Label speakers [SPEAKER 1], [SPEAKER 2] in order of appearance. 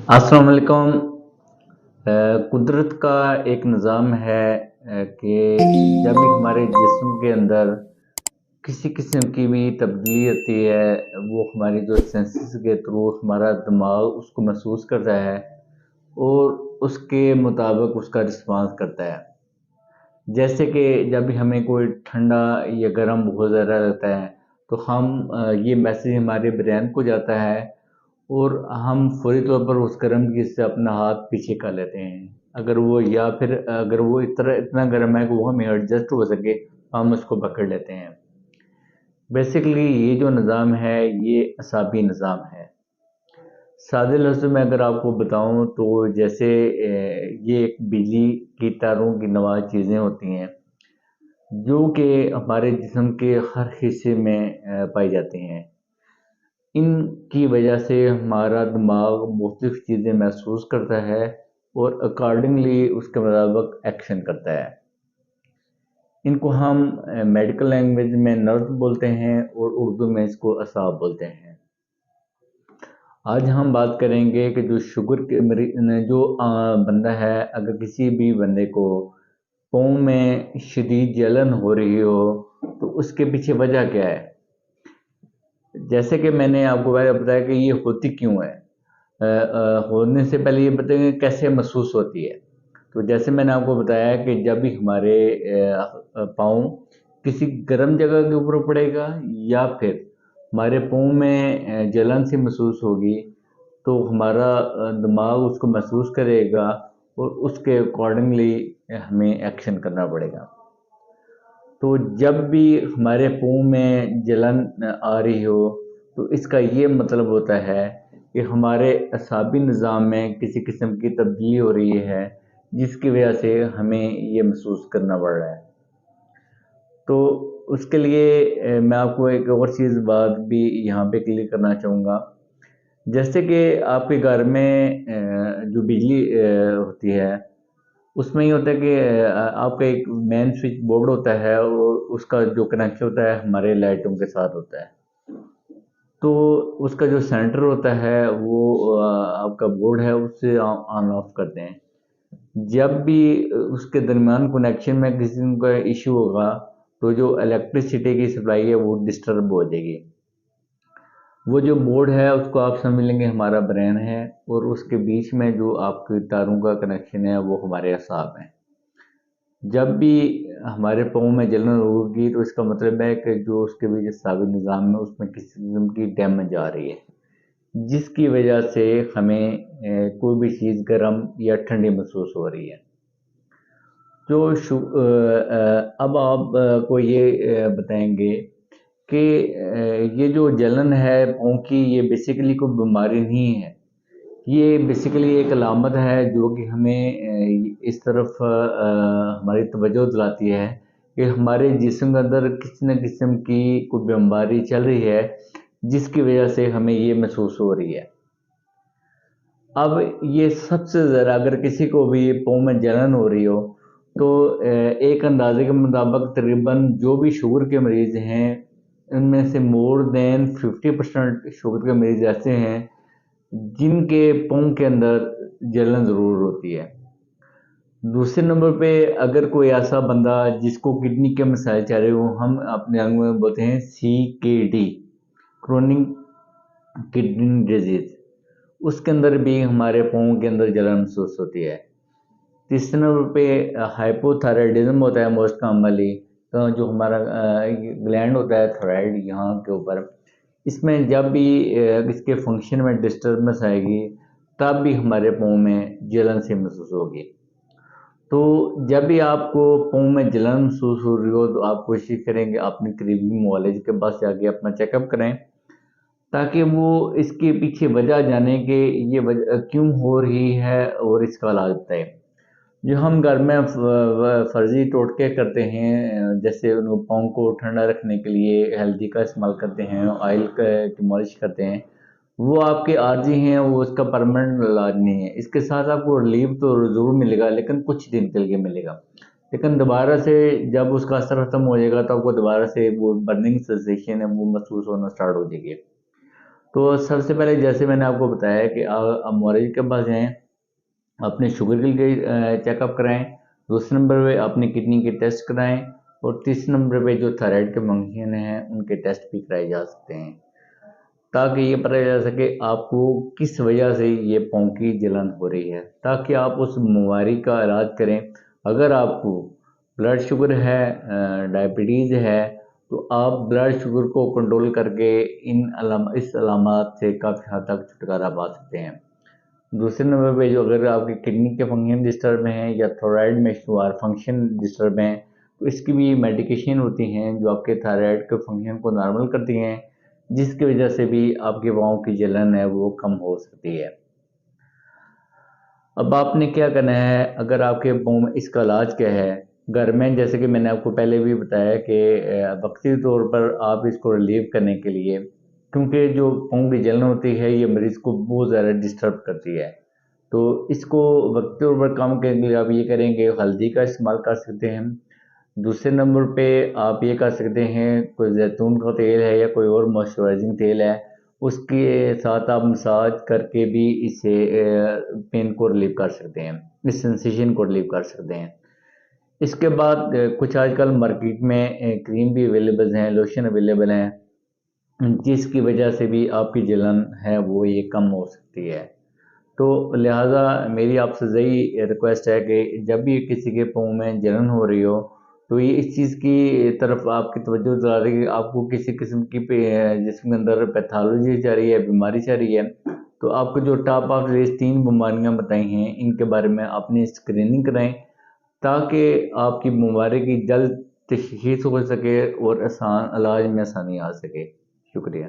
[SPEAKER 1] अस्सलाम वालेकुम। कुदरत का एक निज़ाम है कि जब भी हमारे जिस्म के अंदर किसी किस्म की भी तब्दीली आती है, वो हमारी जो सेंसेस के थ्रू हमारा दिमाग उसको महसूस करता है और उसके मुताबिक उसका रिस्पॉन्स करता है। जैसे कि जब भी हमें कोई ठंडा या गर्म बहुत ज़्यादा लगता है, तो ये मैसेज हमारे ब्रेन को जाता है और हम फ़ौरी तौर पर उस गर्म चीज़ से अपना हाथ पीछे कर लेते हैं। अगर वो इतना गर्म है कि वो हमें एडजस्ट हो सके, हम उसको पकड़ लेते हैं। बेसिकली ये जो निज़ाम है, ये असाबी निज़ाम है। सादे लफ्ज़ों में अगर आपको बताऊँ तो जैसे ये एक बिजली की तारों की नवाज़ चीज़ें होती हैं, जो कि हमारे जिस्म के हर हिस्से में पाई जाती हैं। इनकी वजह से हमारा दिमाग मुख्तलिफ़ चीज़ें महसूस करता है और अकॉर्डिंगली उसके मुताबिक एक्शन करता है। इनको हम मेडिकल लैंग्वेज में नर्व बोलते हैं और उर्दू में इसको असाब बोलते हैं। आज हम बात करेंगे कि जो शुगर के जो बंदा है, अगर किसी भी बंदे को पाँव में शदीद जलन हो रही हो, तो उसके पीछे वजह क्या है? जैसे कि मैंने आपको पहले बताया कि ये होती क्यों है। होने से पहले ये बताएंगे कैसे महसूस होती है। तो जैसे मैंने आपको बताया कि जब भी हमारे पाँव किसी गर्म जगह के ऊपर पड़ेगा या फिर हमारे पाँव में जलन सी महसूस होगी, तो हमारा दिमाग उसको महसूस करेगा और उसके अकॉर्डिंगली हमें एक्शन करना पड़ेगा। तो जब भी हमारे पाँव में जलन आ रही हो, तो इसका ये मतलब होता है कि हमारे असाबी निज़ाम में किसी किस्म की तब्दीली हो रही है, जिसकी वजह से हमें ये महसूस करना पड़ रहा है। तो उसके लिए मैं आपको एक और बात भी यहाँ पे क्लियर करना चाहूँगा। जैसे कि आपके घर में जो बिजली होती है, उसमें ये होता है कि आपका एक मेन स्विच बोर्ड होता है और उसका जो कनेक्शन होता है हमारे लाइटों के साथ होता है। तो उसका जो सेंटर होता है वो आपका बोर्ड है, उससे ऑन ऑफ करते हैं। जब भी उसके दरमियान कनेक्शन में किसी का इश्यू होगा, तो जो इलेक्ट्रिसिटी की सप्लाई है वो डिस्टर्ब हो जाएगी। वो जो बोर्ड है उसको आप समझ लेंगे हमारा ब्रेन है और उसके बीच में जो आपके तारों का कनेक्शन है वो हमारे असाब हैं। जब भी हमारे पाँव में जलन होगी, तो इसका मतलब है कि जो उसके बीच असाबी निज़ाम है उसमें किसी किस्म की डैमेज आ रही है, जिसकी वजह से हमें कोई भी चीज़ गर्म या ठंडी महसूस हो रही है। अब आप को ये बताएंगे कि ये जो जलन है पाँव की, ये बेसिकली कोई बीमारी नहीं है। ये बेसिकली एक अलामत है जो कि हमें इस तरफ हमारी तवज्जो दिलाती है कि हमारे जिस्म के अंदर किसी न किस्म की कोई बीमारी चल रही है, जिसकी वजह से हमें ये महसूस हो रही है। अब ये सबसे ज़रा अगर किसी को भी पाँव में जलन हो रही हो, तो एक अंदाज़े के मुताबिक तकरीबन जो भी शुगर के मरीज़ हैं, इनमें से मोर देन 50% शुगर के मरीज़ ऐसे हैं जिनके पाँव के अंदर जलन ज़रूर होती है। दूसरे नंबर पे अगर कोई ऐसा बंदा जिसको किडनी के मसाइल चल रहे हों, हम अपने अंग में बोलते हैं CKD, क्रोनिक किडनी डिजीज़, उसके अंदर भी हमारे पाँव के अंदर जलन महसूस होती है। तीसरे नंबर पे हाइपोथायराइडिज्म होता है मोस्ट कॉमनली, तो जो हमारा ग्लैंड होता है थायराइड यहाँ के ऊपर, इसमें जब भी इसके फंक्शन में डिस्टर्बेंस आएगी, तब भी हमारे पाँव में जलन सी महसूस होगी। तो जब भी आपको पाँव में जलन महसूस हो रही हो, तो आप कोशिश करेंगे अपने करीबी मुआलिज के पास जाके अपना चेकअप कराएं, ताकि वो इसके पीछे वजह जाने कि ये वजह क्यों हो रही है और इसका इलाज बताएं। जो हम घर में फर्जी टोटके करते हैं, जैसे उन पाँव को ठंडा रखने के लिए हल्दी का इस्तेमाल करते हैं, ऑयल की मालिश करते हैं, वो आपके आर्जी हैं, वो उसका परमानेंट इलाज नहीं है। इसके साथ आपको रिलीफ तो ज़रूर मिलेगा, लेकिन कुछ दिन के लिए मिलेगा। लेकिन दोबारा से जब उसका असर ख़त्म हो जाएगा, तो आपको दोबारा से वो बर्निंग सेंसेशन है वो महसूस होना स्टार्ट हो जाएगी। तो सबसे पहले जैसे मैंने आपको बताया कि आप मरीज के पास जाएँ, अपने शुगर के लिए चेकअप कराएँ, दूसरे नंबर पे अपनी किडनी के टेस्ट कराएँ और तीसरे नंबर पे जो थायराइड के फंक्शन हैं उनके टेस्ट भी कराए जा सकते हैं, ताकि ये पता चल सके आपको किस वजह से ये पाँव की जलन हो रही है, ताकि आप उस बीमारी का इलाज करें। अगर आपको ब्लड शुगर है, डायबिटीज़ है, तो आप ब्लड शुगर को कंट्रोल करके इस अलामत से काफ़ी हद तक छुटकारा पा सकते हैं। दूसरे नंबर पे जो अगर आपके किडनी के फंक्शन डिस्टर्ब हैं या थायराइड में शुमार फंक्शन डिस्टर्ब हैं, तो इसकी भी मेडिकेशन होती हैं जो आपके थायराइड के फंक्शन को नॉर्मल करती हैं, जिसकी वजह से भी आपके पाँव की जलन है वो कम हो सकती है। अब आपने क्या करना है, अगर आपके पाँव में इसका इलाज क्या है, घर में जैसे कि मैंने आपको पहले भी बताया कि वक्ती तौर पर आप इसको रिलीव करने के लिए, क्योंकि जो पाँव की जलन होती है ये मरीज़ को बहुत ज़्यादा डिस्टर्ब करती है, तो इसको वक्ती तौर पर कम करने के लिए आप ये करेंगे, हल्दी का इस्तेमाल कर सकते हैं। दूसरे नंबर पे आप ये कर सकते हैं, कोई जैतून का तेल है या कोई और मॉइस्चराइजिंग तेल है, उसके साथ आप मसाज करके भी इसे पेन को रिलीव कर सकते हैं, इस सेंसेशन को रिलीव कर सकते हैं। इसके बाद कुछ आजकल मार्केट में क्रीम भी अवेलेबल हैं, लोशन अवेलेबल हैं, जिसकी वजह से भी आपकी जलन है वो ये कम हो सकती है। तो लिहाजा मेरी आपसे यही रिक्वेस्ट है कि जब भी किसी के पाँव में जलन हो रही हो, तो ये इस चीज़ की तरफ आपकी तवज्जो दिला रही है कि आपको किसी किस्म की जिसम के अंदर पैथोलॉजी चल रही है, बीमारी चल रही है, तो आपको जो टॉप ऑफ लिस्ट 3 बीमारियाँ बताई हैं, इनके बारे में अपनी स्क्रीनिंग कराएँ, ताकि आपकी बीमारी की जल्द तशख़ीस हो सके और इलाज में आसानी आ सके। शुक्रिया।